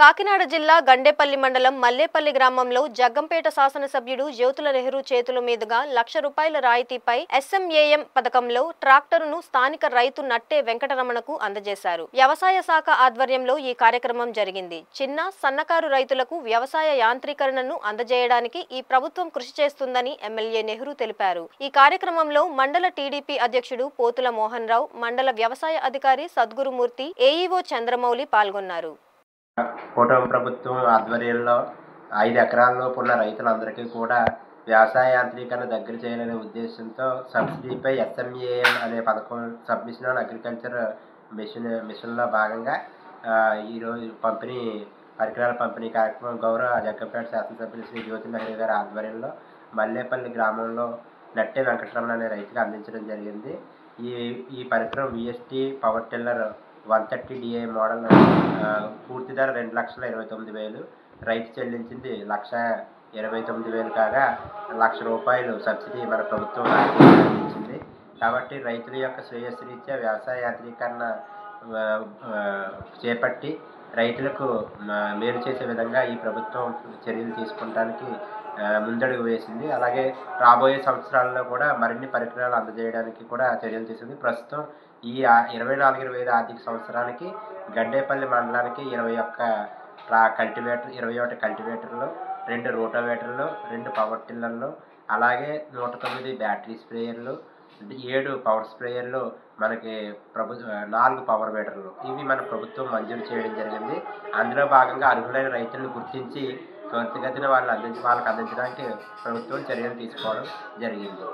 కాకినాడ జిల్లా గండేపల్లి మండలం మల్లేపల్లి గ్రామంలో జగ్గంపేట శాసనసభ్యుడు జ్యోతుల నెహ్రూ చేతుల మీదుగా ₹1,00,000 రాయితీపై ఎస్ఎంఏఎం పథకంలో ట్రాక్టరును స్థానిక రైతు నట్టే వెంకటరమణకు అందజేశారు. వ్యవసాయ శాఖ ఆధ్వర్యంలో ఈ కార్యక్రమం జరిగింది. చిన్న, సన్నకారు రైతులకు వ్యవసాయ యాంత్రీకరణను అందజేయడానికి ఈ ప్రభుత్వం కృషి చేస్తుందని ఎమ్మెల్యే నెహ్రూ తెలిపారు. ఈ కార్యక్రమంలో మండల టీడీపీ అధ్యక్షుడు పోతుల మోహన్ రావు, మండల వ్యవసాయ అధికారి సద్గురుమూర్తి, ఏఈఓ చంద్రమౌళి పాల్గొన్నారు. కూటమి ప్రభుత్వం ఆధ్వర్యంలో 5 ఎకరాల్లోపు ఉన్న రైతులందరికీ కూడా వ్యవసాయ యాంత్రీకరణ దగ్గర చేయాలనే ఉద్దేశంతో సబ్సిడీపై ఎస్ఎంఏఎం అనే పథకం సబ్మిషన్ ఆన్ అగ్రికల్చర్ మిషన్లో భాగంగా ఈరోజు పరికరాల పంపిణీ కార్యక్రమం గౌరవ జగ్గంపేట శాసనసభ్యులు శ్రీ జ్యోతుల నెహ్రూ గారి ఆధ్వర్యంలో మల్లేపల్లి గ్రామంలో నట్టే వెంకటరమణ అనే రైతుకి అందించడం జరిగింది. ఈ పరికరం VST power tiller 130DI model, పూర్తి ధర ₹2,29,000, రైతు చెల్లించింది ₹1,29,000 కాగా ₹1,00,000 సబ్సిడీ మన ప్రభుత్వం అందించింది. కాబట్టి రైతుల యొక్క శ్రేయస్సురీత్యా వ్యవసాయ యాంత్రీకరణ చేపట్టి రైతులకు మేలు చేసే విధంగా ఈ ప్రభుత్వం చర్యలు తీసుకోవడానికి ముందడుగు వేసింది. అలాగే రాబోయే సంవత్సరాల్లో కూడా మరిన్ని పరికరాలు అందజేయడానికి కూడా చర్యలు తీసుకుంది. ప్రస్తుతం ఈ 24-25 ఆర్థిక సంవత్సరానికి గండేపల్లి మండలానికి 21 కల్టివేటర్లు, 2 రోటోవేటర్లు, 2 పవర్ టిల్లర్లు, అలాగే 109 బ్యాటరీ స్ప్రేయర్లు, 7 పవర్ స్ప్రేయర్లు, మనకి 4 పవర్ వేటర్లు ఇవి మన ప్రభుత్వం మంజూరు చేయడం జరిగింది. అందులో భాగంగా అర్హులైన రైతులను గుర్తించి త్వరితగతిన వాళ్ళకి అందించడానికి ప్రభుత్వం చర్యలు తీసుకోవడం జరిగింది.